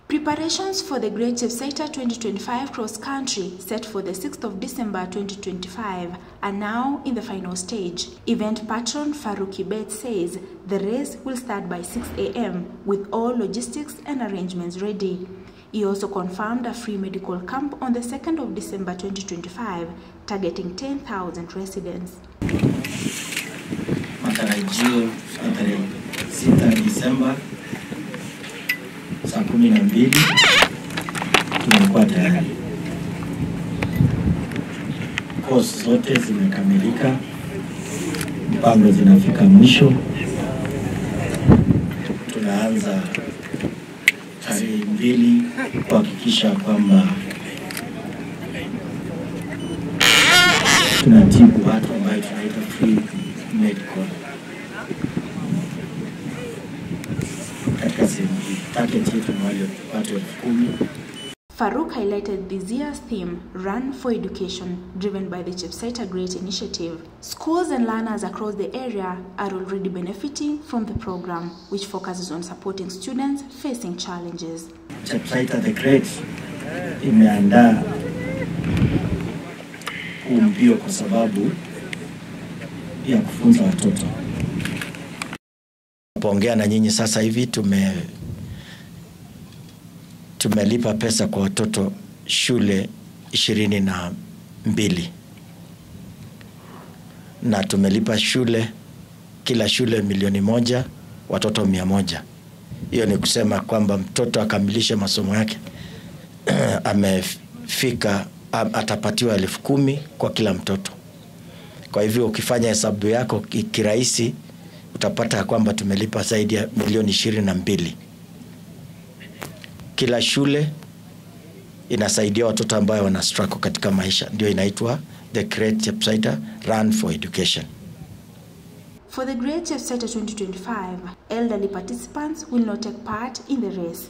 Preparations for the Great Chepsaita 2025 cross-country set for the 6th of December 2025 are now in the final stage. Event patron Farouk Kibet says the race will start by 6 a.m. with all logistics and arrangements ready. He also confirmed a free medical camp on the 2nd of December 2025, targeting 10,000 residents. Matarajio tarehe 6 Disemba saa 12 tumekuwa tayari. Course zote zimekamilika, mpango zinafika mwisho. Tunaanza tarehe 2 kuhakikisha kwamba tunatibu watu ambao tunaita free medical. Farouk highlighted this year's theme, Run for Education, driven by the Chepsaita Great Initiative. Schools and learners across the area are already benefiting from the program, which focuses on supporting students facing challenges. Chepsaita the Great imeandaa mbio kwa sababu ya kufunza watoto. Napoongea na nyinyi sasa hivi tumelipa pesa kwa watoto shule 22 na tumelipa kila shule 1,000,000 watoto 100. Hiyo ni kusema kwamba mtoto akamilishe masomo yake amefika atapatiwa 10,000 kwa kila mtoto. Kwa hivyo ukifanya hesabu yako kirahisi utapata kwamba tumelipa zaidi ya 22,000,000. Kila shule inasaidia watoto ambao wana struggle katika maisha. Ndio inaitwa The Great Chepsaita Run for Education. For the Great Chepsaita 2025, elderly participants will not take part in the race.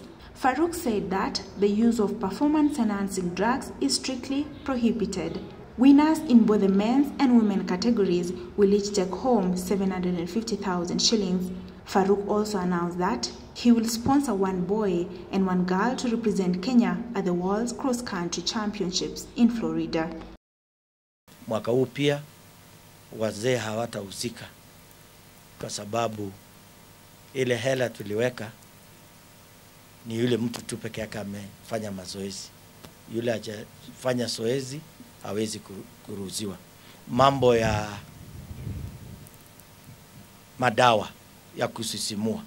Farouk said that the use of performance-enhancing drugs is strictly prohibited. Winners in both the men's and women categories will each take home 750,000 shillings. Farouk also announced that he will sponsor one boy and one girl to represent Kenya at the World's Cross Country Championships in Florida. Mwaka huu pia wazee hawatahusika kwa sababu ile hela tuliweka ni yule mtu tu peke yake amefanya mazoezi. Yule hajafanya zoezi hawezi kuruhusiwa. Mambo ya madawa ya kusisimua,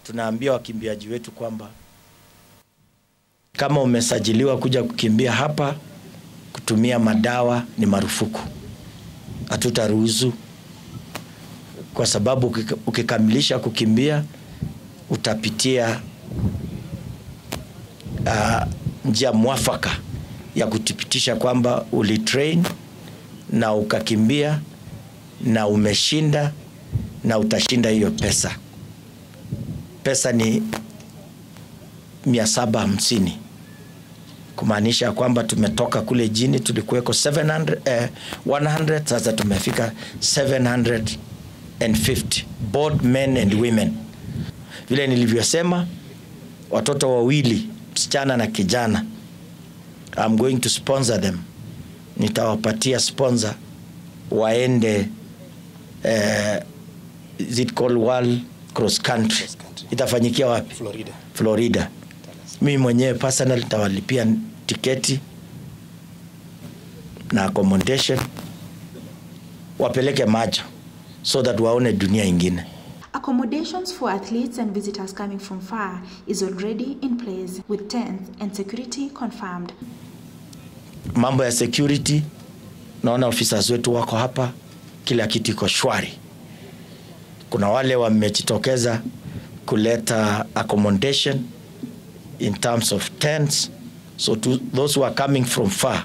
tunaambia wakimbiaji wetu kwamba kama umesajiliwa kuja kukimbia hapa, kutumia madawa ni marufuku. Hatutaruhusu, kwa sababu ukikamilisha kukimbia utapitia njia mwafaka ya kutipitisha kwamba ulitrain na ukakimbia na umeshinda na utashinda hiyo pesa. Pesa ni 750. Kumaanisha kwamba tumetoka kule jini tulikuweko 100, sasa tumefika 750, both men and women. Vile nilivyosema, watoto wawili, msichana na kijana, I'm going to sponsor them. Nitawapatia sponsor waende is it called World Cross Country? Itafanyikia wapi? Florida. Mimi mwenyewe personal nitawalipia tiketi na accommodation, wapeleke macho so that waone dunia ingine. Accommodations for athletes and visitors coming from far is already in place with tents and security confirmed. Mambo ya security, naona officers wetu wako hapa, kila kitu iko shwari. Kuna wale wamejitokeza kuleta accommodation in terms of tents. So to those who are coming from far,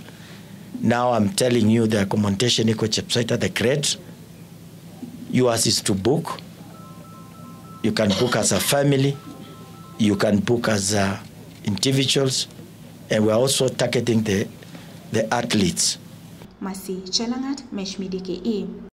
now I'm telling you the accommodation iko Chepsaita the Great. Yours is to book. You can book as a family, you can book as individuals, and we're also targeting the athletes. Masi Chelangat, Mesh Media KE.